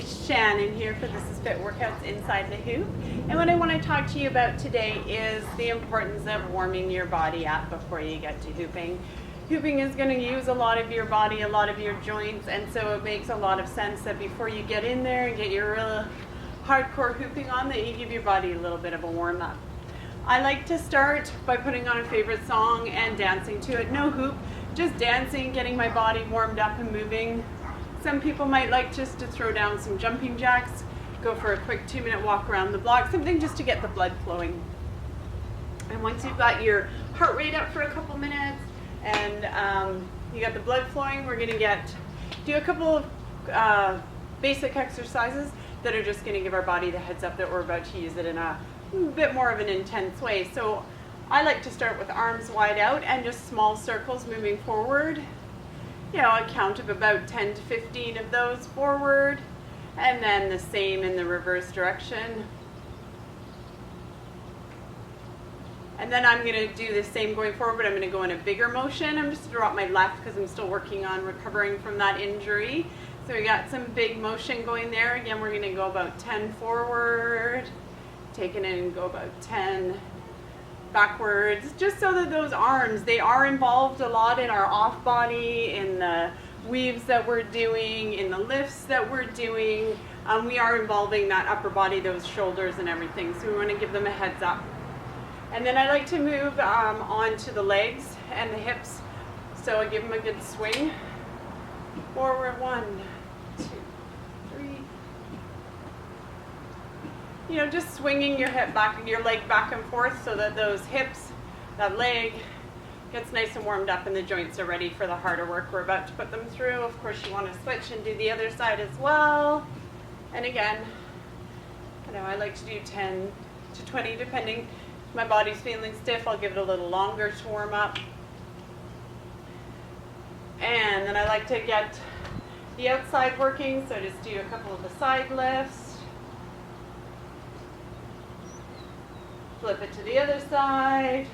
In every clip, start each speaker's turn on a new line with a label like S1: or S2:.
S1: it's Shannon here for This Is Fit Workouts Inside the Hoop. And what I want to talk to you about today is the importance of warming your body up before you get to hooping. Hooping is going to use a lot of your body, a lot of your joints, and so it makes a lot of sense that before you get in there and get your real hardcore hooping on, that you give your body a little bit of a warm up. I like to start by putting on a favorite song and dancing to it. No hoop, just dancing, getting my body warmed up and moving. Some people might like just to throw down some jumping jacks, go for a quick 2-minute walk around the block, something just to get the blood flowing. And once you've got your heart rate up for a couple minutes and you got the blood flowing, we're going to do a couple of basic exercises that are just going to give our body the heads up that we're about to use it in a bit more of an intense way. So I like to start with arms wide out and just small circles moving forward. You know, a count of about 10 to 15 of those forward, and then the same in the reverse direction. And then I'm going to do the same going forward, but I'm going to go in a bigger motion. I'm just going to drop my left because I'm still working on recovering from that injury. So we got some big motion going there. Again, we're going to go about 10 forward, take it in and go about 10 backwards, just so that those arms, they are involved a lot in our off body, in the weaves that we're doing, in the lifts that we're doing. We are involving that upper body, those shoulders and everything, so we want to give them a heads up. And then I like to move on to the legs and the hips, so I give them a good swing. Forward, 1, 2, 3. You know, just swinging your hip back, your leg back and forth so that those hips, that leg gets nice and warmed up and the joints are ready for the harder work we're about to put them through. Of course, you want to switch and do the other side as well. And again, you know, I like to do 10 to 20 depending. If my body's feeling stiff, I'll give it a little longer to warm up. And then I like to get the outside working, so just do a couple of the side lifts. Flip it to the other side.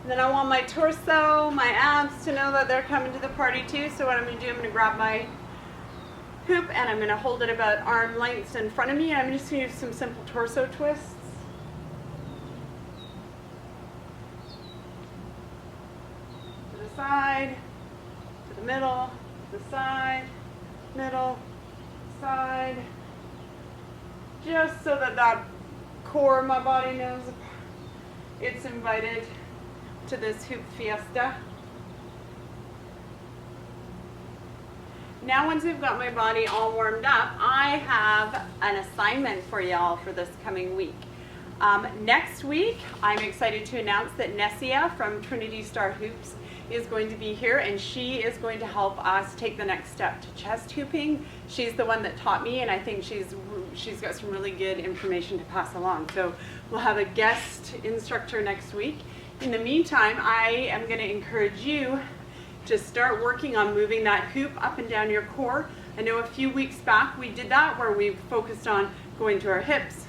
S1: And then I want my torso, my abs to know that they're coming to the party too. So what I'm going to do, I'm going to grab my hoop and I'm going to hold it about arm lengths in front of me. And I'm just going to do some simple torso twists. To the side, to the middle, to the side, middle, side. Just so that that core of my body knows it's invited to this hoop fiesta. Now once I've got my body all warmed up, I have an assignment for y'all for this coming week. Next week, I'm excited to announce that Nessia from Trinity Star Hoops is going to be here, and she is going to help us take the next step to chest hooping. She's the one that taught me, and I think she's got some really good information to pass along. So we'll have a guest instructor next week. In the meantime, I am going to encourage you to start working on moving that hoop up and down your core. I know a few weeks back we did that, where we focused on going to our hips,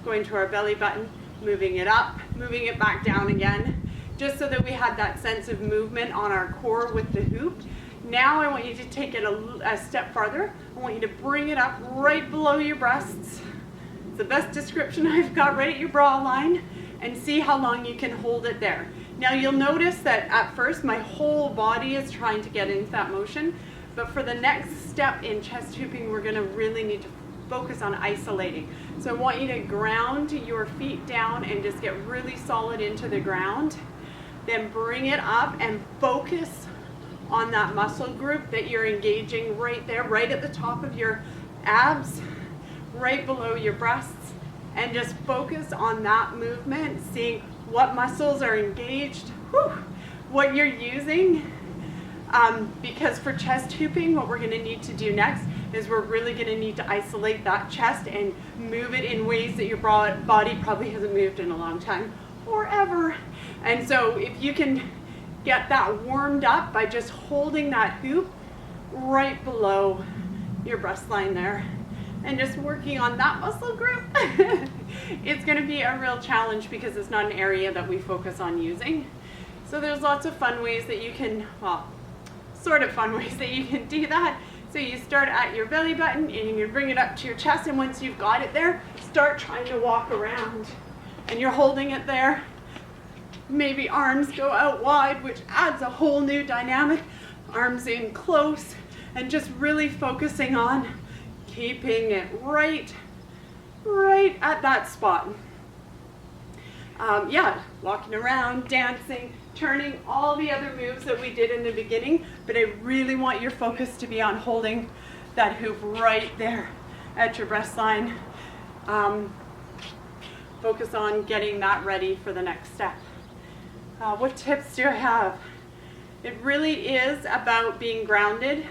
S1: going to our belly button, moving it up, moving it back down again, just so that we had that sense of movement on our core with the hoop. Now I want you to take it a step farther. I want you to bring it up right below your breasts. It's the best description I've got, right at your bra line, and see how long you can hold it there. Now you'll notice that at first my whole body is trying to get into that motion, but for the next step in chest hooping, we're going to really need to focus on isolating. So I want you to ground your feet down and just get really solid into the ground. Then bring it up and focus on that muscle group that you're engaging right there, right at the top of your abs, right below your breasts, and just focus on that movement, seeing what muscles are engaged, what you're using. Because for chest hooping, what we're going to need to do next is we're really going to need to isolate that chest and move it in ways that your body probably hasn't moved in a long time or ever. And so if you can get that warmed up by just holding that hoop right below your breast line there and just working on that muscle group, it's going to be a real challenge because it's not an area that we focus on using. So there's lots of fun ways that you can, well, sort of fun ways that you can do that. So you start at your belly button and you bring it up to your chest, and once you've got it there, start trying to walk around. And you're holding it there. Maybe arms go out wide, which adds a whole new dynamic. Arms in close, and just really focusing on keeping it right at that spot. Yeah, walking around, dancing, turning, all the other moves that we did in the beginning, but I really want your focus to be on holding that hoop right there at your breast line. Focus on getting that ready for the next step. What tips do I have? It really is about being grounded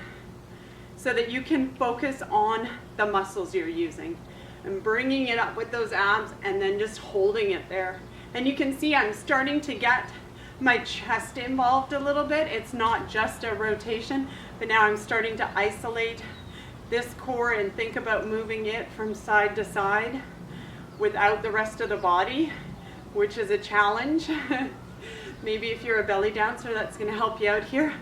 S1: so that you can focus on the muscles you're using and bringing it up with those abs and then just holding it there. And you can see I'm starting to get my chest involved a little bit. It's not just a rotation, but now I'm starting to isolate this core and think about moving it from side to side without the rest of the body, which is a challenge. Maybe if you're a belly dancer, that's going to help you out here.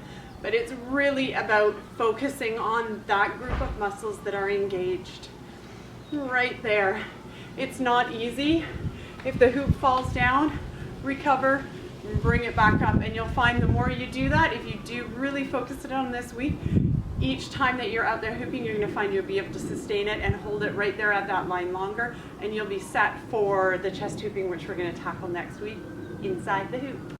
S1: But it's really about focusing on that group of muscles that are engaged. Right there. It's not easy. If the hoop falls down, recover, and bring it back up. And you'll find the more you do that, if you do really focus it on this week, each time that you're out there hooping, you're going to find you'll be able to sustain it and hold it right there at that line longer. And you'll be set for the chest hooping, which we're going to tackle next week inside the hoop.